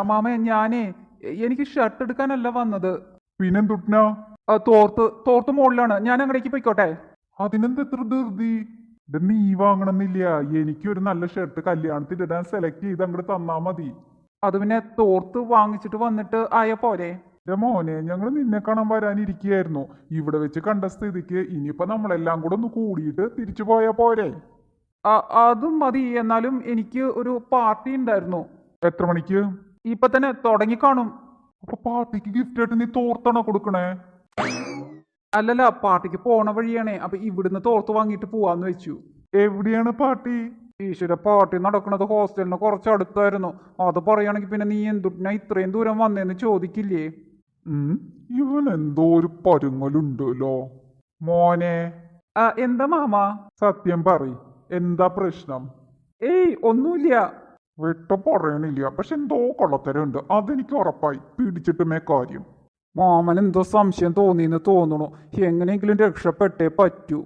Mama ഞാനേ എനിക്ക് shirt എടുക്കാനല്ല വന്നത്. പിന്നെന്തുട്ടിനാ? തോർത്ത് മുകളിലാണ്. ഞാൻ അങ്ങടേക്ക് പോയിക്കോട്ടെ? അതിനെന്ത് എത്ര ധൃതി? ഇത് നീ വാങ്ങണമെന്നില്ല. എനിക്കൊരു നല്ല ഷർട്ട് കല്യാണത്തിന് ഇടാൻ സെലക്ട് ചെയ്ത് അങ്ങോട്ട് തന്നാ മതി. അത് പിന്നെ തോർത്ത് വാങ്ങിച്ചിട്ട് വന്നിട്ട് ആയ പോരെ? മോനെ, ഞങ്ങൾ നിന്നെ കാണാൻ വരാനിരിക്കുകയായിരുന്നു. ഇവിടെ വെച്ച് കണ്ട സ്ഥിതിക്ക് ഇനിയിപ്പോ നമ്മളെല്ലാം കൂടെ ഒന്ന് കൂടിയിട്ട് തിരിച്ചു പോയാ പോരെ? അതും മതി. എന്നാലും എനിക്ക് ഒരു പാർട്ടി ഉണ്ടായിരുന്നു. എത്ര മണിക്ക്? ഇപ്പൊ തന്നെ തുടങ്ങിക്കാണും. അപ്പൊ പാർട്ടിക്ക് ഗിഫ്റ്റ് ആയിട്ട് നീ തോർത്താണോ കൊടുക്കണേ? അല്ലല്ല, പാർട്ടിക്ക് പോണ വഴിയാണേ. അപ്പൊ ഇവിടുന്ന് തോർത്ത് വാങ്ങിയിട്ട് പോവാന്ന് വെച്ചു. എവിടെയാണ് പാർട്ടി? ഈശ്വര, പാർട്ടി നടക്കുന്നത് ഹോസ്റ്റലിന് കുറച്ച് അടുത്തായിരുന്നു. അത് പറയുകയാണെങ്കിൽ പിന്നെ നീ എന്തുട്ടിനാ ഇത്രയും ദൂരം വന്നേന്ന് ചോദിക്കില്ലേ? ഇവൻ എന്തോ ഒരു പരുങ്ങലുണ്ടല്ലോ. മോനെ. എന്താ മാമ? സത്യം പറയ്, എന്താ പ്രശ്നം? ഏയ് ഒന്നുമില്ല. വിട്ട പറയണില്ല, പക്ഷെ എന്തോ കൊള്ളത്തരമുണ്ട്. അതെനിക്ക് ഉറപ്പായി. പിടിച്ചിട്ടുമേ കാര്യം. മാമൻ എന്തോ സംശയം തോന്നിന്ന് തോന്നണു. എങ്ങനെയെങ്കിലും രക്ഷപ്പെട്ടേ പറ്റൂ.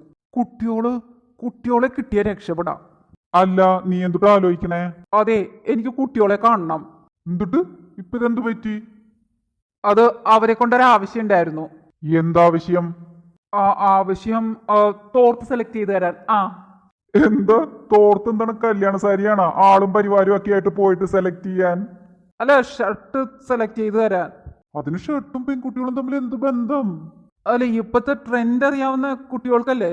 കുട്ടിയോളെ കിട്ടിയ രക്ഷപ്പെടാം. അല്ല, നീ എന്തുട്ട് ആലോചിക്കണേ? അതെ, എനിക്ക് കുട്ടിയോളെ കാണണം. എന്തുട്ട്? ഇപ്പൊ ഇതെന്ത് പറ്റി? അത് അവരെ കൊണ്ടൊരാവശ്യം ഉണ്ടായിരുന്നു. എന്താവശ്യം? ആവശ്യം തോർത്ത് സെലക്ട് ചെയ്ത് തരാൻ. എന്താ തോർത്ത്? എന്താണ്, കല്യാണ സാരിയാണോ? ആളും പരിവാരും ഒക്കെ ആയിട്ട് പോയിട്ട് സെലക്ട് ചെയ്യാൻ? അല്ല, ഷർട്ട് സെലക്ട് ചെയ്ത് തരാൻ. അതിന് ഷർട്ടും പെൺകുട്ടികളും തമ്മിൽ എന്ത് ബന്ധം? അല്ല, ഇപ്പത്തെ ട്രെൻഡ് അറിയാവുന്ന കുട്ടികൾക്കല്ലേ?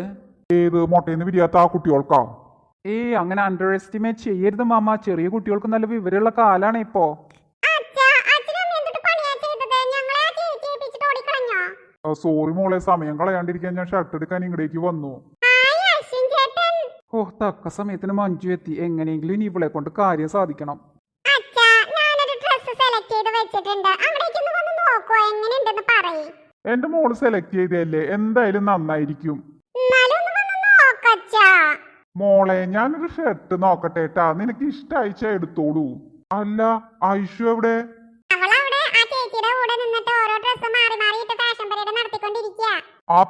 ഏത് മൊട്ടേന്ന് വിരിയാത്ത ആ കുട്ടികൾക്കാ? അങ്ങനെ അണ്ടർ എസ്റ്റിമേറ്റ് ചെയ്യരുത് മാമ. ചെറിയ കുട്ടികൾക്ക് നല്ല വിവരമുള്ള കാലാണ് ഇപ്പോ. സോറി മോളെ, സമയം കളയാണ്ടിരിക്കാൻ ഞാൻ ഷർട്ട് എടുക്കാൻ ഇങ്ങടേക്ക് വന്നു. തക്ക സമയത്തിന് മഞ്ജു എത്തി. എങ്ങനെയെങ്കിലും ഇനി ഇവളെ കൊണ്ട് കാര്യം സാധിക്കണം. എന്റെ മോള് സെലക്ട് ചെയ്തല്ലേ, എന്തായാലും നന്നായിരിക്കും. മോളെ, ഞാനൊരു ഷർട്ട് നോക്കട്ടെ. നിനക്ക് ഇഷ്ടായിച്ച എടുത്തോളൂ. അല്ല, ഐഷു എവിടെ?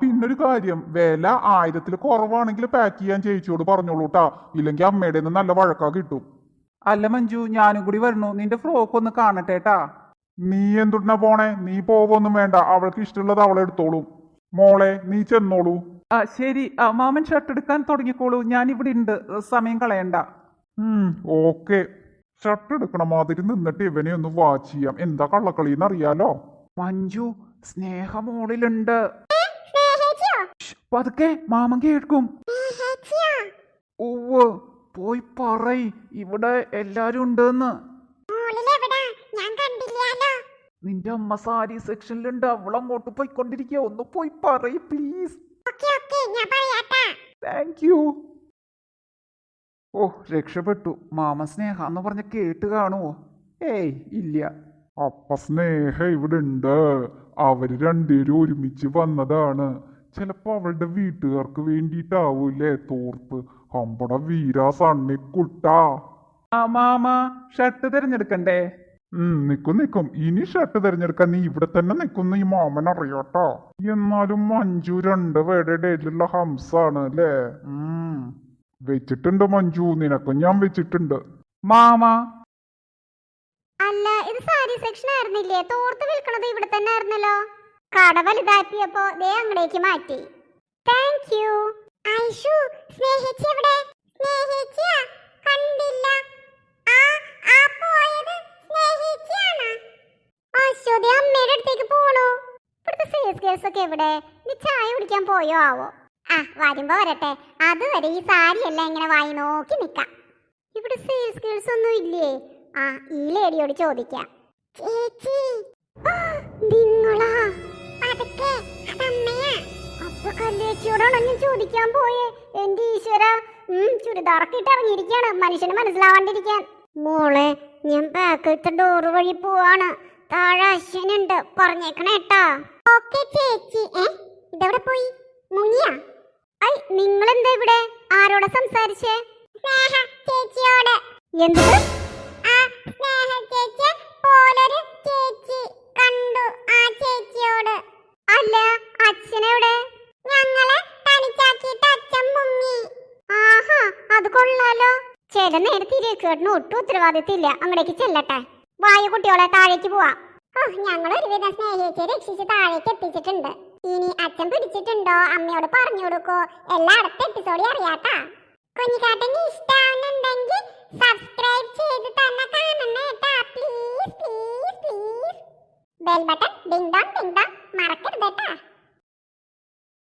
പിന്നൊരു കാര്യം, വില 1000 കുറവാണെങ്കിൽ പാക്ക് ചെയ്യാൻ ചേച്ചിയോട് പറഞ്ഞോളൂട്ടാ. ഇല്ലെങ്കിൽ അമ്മയുടെ നല്ല വഴക്കാ കിട്ടും. അല്ല മഞ്ജു, ഞാനും കൂടി വരണു. നിന്റെ ഫ്രോക്ക് ഒന്ന് കാണട്ടെട്ടാ. നീ എന്തുട്ടാ പോണേ? നീ പോവൊന്നും വേണ്ട. അവൾക്ക് ഇഷ്ടമുള്ളത് അവളെ എടുത്തോളൂ. മോളെ, നീ ചെന്നോളൂ. ശരി. മാമൻ ഷർട്ട് എടുക്കാൻ തുടങ്ങിക്കോളൂ. ഞാൻ ഇവിടെ ഉണ്ട്. സമയം കളയണ്ട. ഓക്കെ. ഷർട്ട് എടുക്കണ മാതിരി നിന്നിട്ട് ഇവനെ ഒന്ന് വാച്ച് ചെയ്യാം. എന്താ കള്ളക്കളിന്ന് അറിയാലോ. മഞ്ജു, സ്നേഹ മോളിലുണ്ട്. പതുക്കെ, മാമൻ കേൾക്കും. പോയി പറയ്, ഇവിടെ എല്ലാരും ഉണ്ടെന്ന്. നിന്റെ അമ്മ സാരി സെക്ഷനിലുണ്ട്. അവളങ്ങോട്ട് പോയിക്കൊണ്ടിരിക്കുക. ഒന്ന് പോയി പറയ് പ്ലീസ്. Thank you. രക്ഷപ്പെട്ടു. മാമ സ്നേഹ എന്ന് പറഞ്ഞ കേട്ട് കാണുവോ? ഏയ് ഇല്ല. അപ്പ സ്നേഹ ഇവിടെ ഉണ്ട്. അവര് രണ്ടുപേരും ഒരുമിച്ച് വന്നതാണ്. ചിലപ്പോ അവളുടെ വീട്ടുകാർക്ക് വേണ്ടിയിട്ടാവൂലേ തോർത്ത്. അമ്പട വീരാ സണ്ണിക്കുട്ടാ. മാമ, ഷർട്ട് തിരഞ്ഞെടുക്കണ്ടേ? നിക്കും. ഇനി ഷർട്ട് തിരഞ്ഞെടുക്കാൻ നീ ഇവിടെ തന്നെ നിക്കുന്ന ഈ മാമൻ അറിയാട്ടോ. എന്നാലും മഞ്ജു 2 പേരുടെ ഇടയിലുള്ള ഹംസാണ് അല്ലേ? വെച്ചിട്ടുണ്ട് മഞ്ജു, നിനക്കും ഞാൻ വെച്ചിട്ടുണ്ട്. മാമ, അല്ല, ഇത് സാരി സെക്ഷൻ ആയിരുന്നില്ലേ? തോർത്ത് വിൽക്കണത് ഇവിടെ തന്നെ ആയിരുന്നല്ലോ. കട വലുതാക്കിയപ്പോ ദേ അങ്ങടേക്ക് മാറ്റി. Thank you. ഐഷു, സ്നേഹിച്ചി എവിടെ? സ്നേഹിച്ചിയാ? കണ്ടില്ല. പോയത് സ്നേഹിച്ചിയാണ്. അശ്വതി അമ്മയുടെ അടുത്തേക്ക് പോണു. ഇവിടുത്തെ സെയിൽസ് ഗേൾസ് ഒക്കെ എവിടെ? നീ ചായ കുടിക്കാൻ പോയോ ആവോ? വരുമ്പോ വരട്ടെ. അതുവരെ ഈ സാരി എല്ലാം ഇങ്ങനെ വായി നോക്കി നിക്കാം. ഇവിടെ സെയിൽസ് ഗേൾസ് ഒന്നും ഇല്ലേ? ഈ ലേഡിയോട് ചോദിക്കാം. ചേച്ചി, നിങ്ങളാ? അതൊക്കെ അതമ്മയാ. അപ്പൊ കല്ലേച്ചിയോടാണോ ഞാൻ ചോദിക്കാൻ പോയേ? എന്റെ ഈശ്വര, ചുരിദാറൊക്കെ ഇട്ട് ഇറങ്ങിയിരിക്കാണ് മനുഷ്യന് മനസ്സിലാവാണ്ടിരിക്കാൻ. മോളെ, ഞാൻ ബാക്കിലത്തെ ഡോറ് വഴി പോവാണ്. താഴെ അശ്വനുണ്ട്, പറഞ്ഞേക്കണേട്ടാ. ഓക്കെ ചേച്ചി. ഇതെവിടെ പോയി? മുങ്ങിയാ? നിങ്ങളെന്താ ഇവിടെ? ആരോടെ സംസാരിച്ചേ? സ്നേഹ ചേച്ചിയോട്. എന്ത്? സ്നേഹ ചേച്ചി പോലൊരു ചേച്ചി കണ്ടു. ആ ചേച്ചിയോട്. അല്ല, അച്ഛനെവിടെ? ഞങ്ങളെ തനിച്ചാക്കിയിട്ട് അച്ഛൻ മുങ്ങി. അത് കൊള്ളാലോ. ചില നേരത്തെ രേഖേട്ടന് ഒട്ടും ഉത്തരവാദിത്തമില്ല. അങ്ങടേക്ക് ചെല്ലട്ടെ. വായു കുട്ടിയോളെ താഴേക്ക് പോവാ. ഓ, ഞങ്ങൾ ഒരുവിധം സ്നേഹിച്ച് രക്ഷിച്ച് താഴേക്ക് എത്തിച്ചിട്ടുണ്ട്. ഇനി അച്ഛൻ പിടിച്ചിട്ടുണ്ടോ അമ്മയോട് പറഞ്ഞു കൊടുക്കോ, എല്ലാ അടുത്ത എപ്പിസോഡിൽ അറിയാട്ടാ. കുഞ്ഞിക്കാട്ടന് ഇഷ്ടാവുന്നുണ്ടെങ്കിൽ സബ്സ്ക്രൈബ് ചെയ്ത് തന്നെ കാണണേട്ടാ. Please please please. Bell button ding dong മറക്കരുതേട്ടാ.